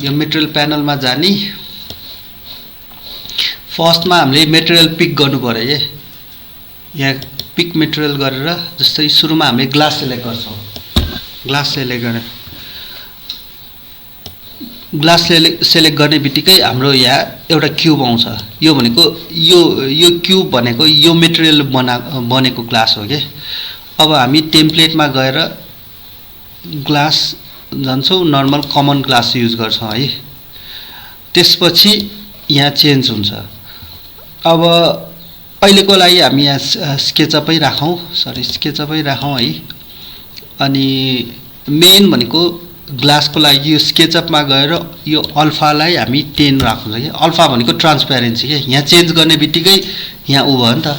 यो मेटेरियल प्यानलमा जाने फर्स्टमा हामीले मेटेरियल पिक गर्नु पर्यो के यहाँ पिक मेटेरियल गरेर जस्तै सुरुमा हामीले ग्लास सेलेक्ट गर्छौं ग्लास सेलेक्ट गरेर ग्लास सेलेक्ट गर्ने बित्तिकै हाम्रो यहाँ एउटा क्यूब आउँछ यो भनेको यो क्यूब भनेको यो मेटेरियल बनेको ग्लास हो के अब हामी टेम्प्लेटमा गएर ग्लास जान्छौं नर्मल कमन ग्लास युज गर्छौं है त्यसपछि यहाँ चेन्ज हुन्छ अब अहिलेको लागि हामी यहाँ स्केचअपै राखौं है अनि मेन भनेको ग्लासको लागि यो स्केचअपमा गएर यो अल्फालाई हामी 10 राख्छौं के अल्फा भनेको ट्रान्सपेरेन्सी के यहाँ चेन्ज गर्ने बित्तिकै यहाँ उ भयो नि त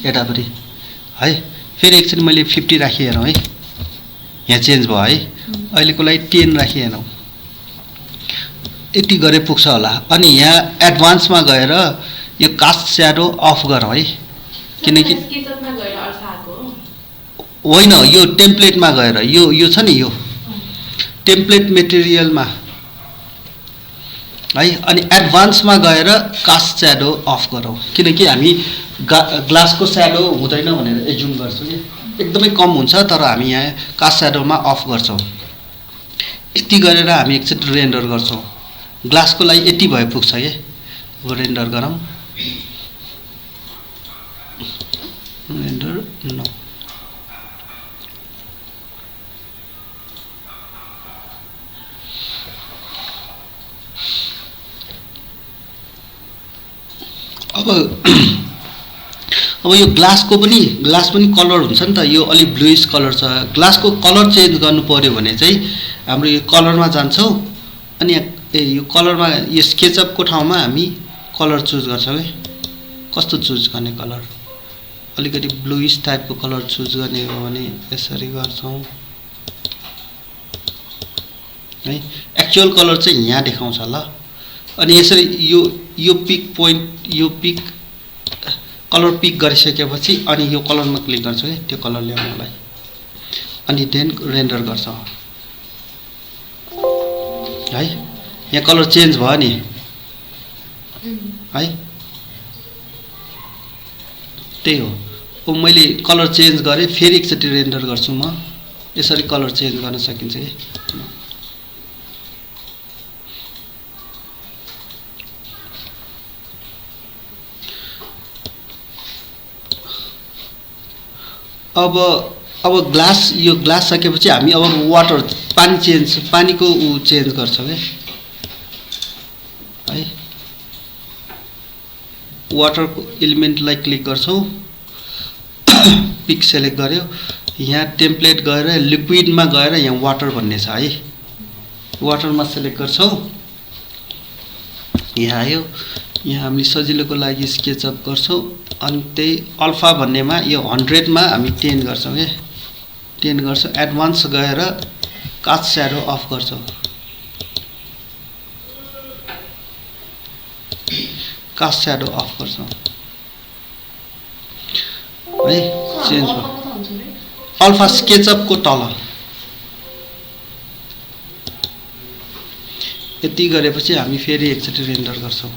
यतापट्टि है फेरि एकचोटि मैले 50 राखी हेरौं है यहाँ चेन्ज भयो है अहिलेको लागि 10 राखी हेरौं यति गरे पुग्छ होला अनि यहाँ एडभान्समा गएर यो कास्ट स्याडो अफ गरौँ है किनकि स्केचअपमा गएर अल्फा आको होइन यो टेम्प्लेटमा गएर यो छ नि यो टेम्प्लेट मेटेरियलमा है अनि एडभान्समा गएर कास्ट स्याडो अफ गरौँ किनकि हामी ग्लासको स्याडो हुँदैन भनेर एज्युम गर्छौं नि एकदमै कम हुन्छ तर हामी यहाँ कास्ट स्याडोमा अफ गर्छौं यति गरेर हामी एकचोटि रेन्डर गर्छौं ग्लासको लागि यति भए पुग्छ के अब रेन्डर गरौँ रेन्डर नो अब यो ग्लासको पनि कलर हुन्छ नि त यो अलि ब्लुइश कलर छ ग्लासको कलर चेन्ज गर्नु पर्यो भने चाहिँ हाम्रो यो कलरमा जान्छौं अनि यो कलरमा यो स्केचअपको ठाउँमा हामी कलर चुज गर्छौं है कस्तो चुज गर्ने कलर अलिकति ब्लुइश टाइपको कलर चुज गर्ने हो भने यसरी गर्छौं है एक्चुअल कलर चाहिँ यहाँ देखाउँछ ल अनि यसरी यो पिक पोइन्ट यो पिक कलर पिक गरिसकेपछि अनि यो कलरमा क्लिक गर्छौं है त्यो कलर ल्याउनलाई अनि देन रेन्डर गर्छौं है यहाँ कलर चेन्ज भयो नि है त्यही हो अब मैले कलर चेन्ज गरे फेरि एकचोटि रेन्डर गर्छु म यसरी कलर चेन्ज गर्न सकिन्छ के अब ग्लास यो ग्लास सकेपछि हामी अब वाटर पानीको उ चेन्ज गर्छौं है वाटरको एलिमेन्टलाई क्लिक गर्छौं पिक सेलेक्ट गर्यो यहाँ टेम्प्लेट गएर लिक्विडमा गएर यहाँ वाटर भन्ने छ है वाटरमा सेलेक्ट गर्छौं यहाँ आयो यहाँ हामीले सजिलोको लागि स्केचअप गर्छौं अनि त्यही अल्फा भन्नेमा यो 100 मा हामी 10 गर्छौं के 10 गर्छौं एडभान्स गएर कास्ट स्याडो अफ गर्छौं कास्ट स्याडो अफ गर्छौं है चेन्ज भयो अल्फा स्केचअप को तल यति गरेपछि हामी फेरि एकचोटि रेन्डर गर्छौं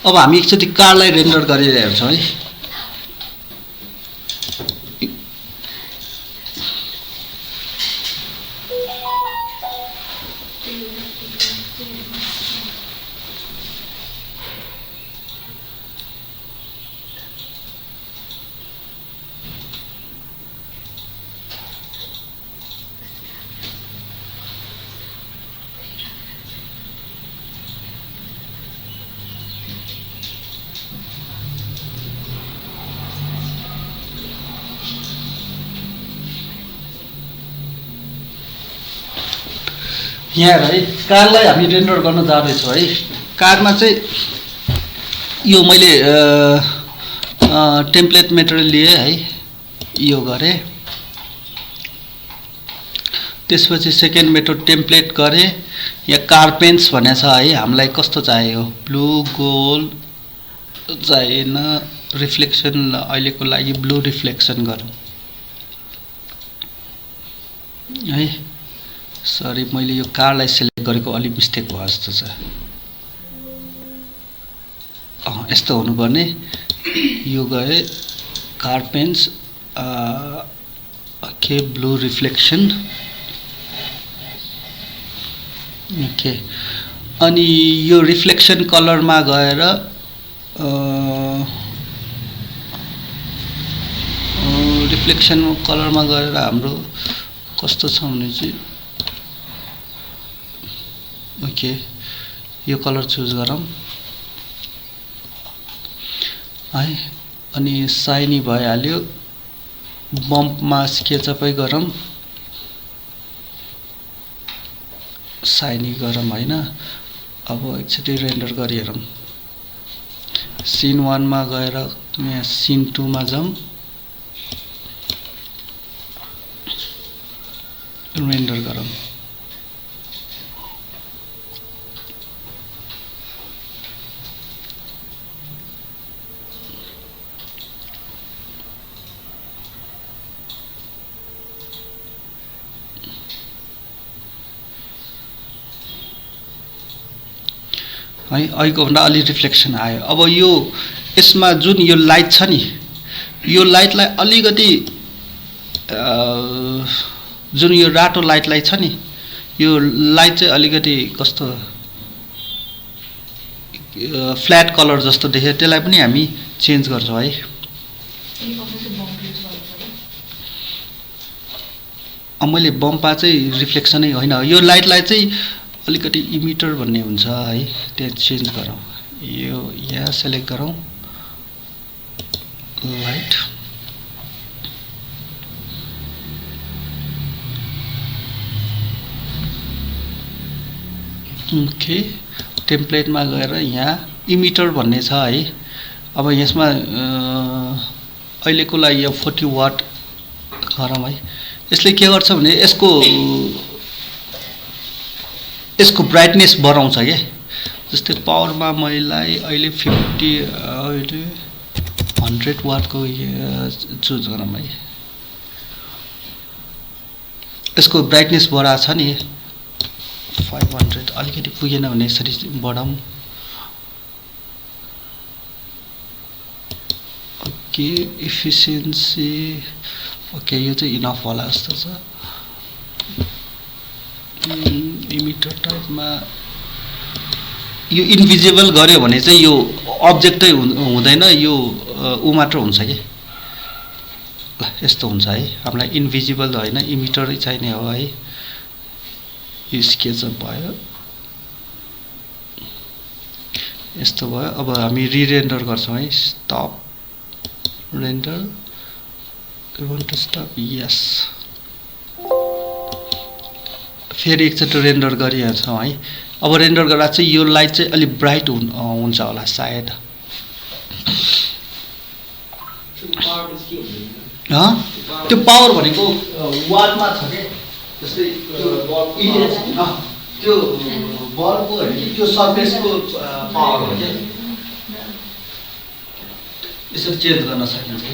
अब हामी एकचोटि कारलाई रेन्डर गरेर हेर्छौँ है। यहाँ है कारलाई हामी रेन्डर गर्न जाँदैछौँ है। कारमा चाहिँ यो मैले टेम्प्लेट मेटेरियल लिएँ है, यो गरेँ। त्यसपछि सेकेन्ड मेथड टेम्प्लेट गरेँ। यहाँ कार पेन्ट्स भनेको छ है, हामीलाई कस्तो चाहियो, ब्लू गोल्ड चाहिएन, रिफ्लेक्सन अहिलेको लागि ब्लू रिफ्लेक्सन गरौँ है। सरी मैले यो कारलाई सिलेक्ट गरेको अलि मिस्टेक भयो जस्तो छ। यस्तो हुनुपर्ने। यो गए car paints okay blue reflection okay. अनि यो रिफ्लेक्सन कलरमा गएर रिफ्लेक्सन कलरमा गएर हाम्रो कस्तो छ भने चाहिँ ओके यो कलर चुज गरौँ है। अनि साइनी भइहाल्यो। बम्पमा स्केचअपै गरौँ, साइनी गरौँ हैन। अब एकचोटि रेन्डर गरी हेरौँ। सिन 1 मा गएर यहाँ सिन 2 मा जाउँ, रेन्डर गरौँ। है अहिलेको भन्दा अलि रिफ्लेक्सन आयो। अब यो यसमा जुन यो लाइट छ नि, यो लाइटलाई अलिकति जुन यो रातो लाइटलाई छ नि, यो लाइट चाहिँ अलिकति कस्तो फ्ल्याट कलर जस्तो देख्यो, त्यसलाई पनि हामी चेन्ज गर्छौँ है। मैले बम्पा चाहिँ रिफ्लेक्सनै होइन, यो लाइटलाई चाहिँ अलिकति इमिटर भन्ने हुन्छ है, त्यो चेन्ज गरौँ। यो यहाँ सेलेक्ट गरौँ लाइट। ओके टेम्प्लेटमा गएर यहाँ इमिटर भन्ने छ है। अब यसमा अहिलेको लागि यो 40 वाट गरौँ है। यसले के गर्छ भने यसको ब्राइटनेस बढाउँछ के। जस्तै पावरमा मैले अहिले 100 वाटको चुज गरौँ है। यसको ब्राइटनेस बढाएको छ नि 500, अलिकति पुगेन भने यसरी बढाउँ। ओके इफिसियन्सी ओके यो चाहिँ इनफ होला जस्तो छ। इमिटर टाइपमा यो इन्भिजिबल गर्यो भने चाहिँ यो अब्जेक्टै हुँदैन, यो ऊ मात्र हुन्छ कि यस्तो हुन्छ है। हामीलाई इन्भिजिबल होइन इमिटरै चाहिने हो है। यो स्केचअप भयो, यस्तो भयो। अब हामी रिरेन्डर गर्छौँ है। Stop render, you want to stop, yes. फेरि एकचोटि रेन्डर गरिहाल्छौँ है। अब रेन्डर गर्दा चाहिँ यो लाइट चाहिँ अलिक ब्राइट हुन्छ होला सायद। त्यो पावर भनेको वाटमा छ के। जस्तै त्यो बल्बको त्यो सर्फेसको पावर हो क्या, यसरी चेन्ज गर्न सकिन्छ।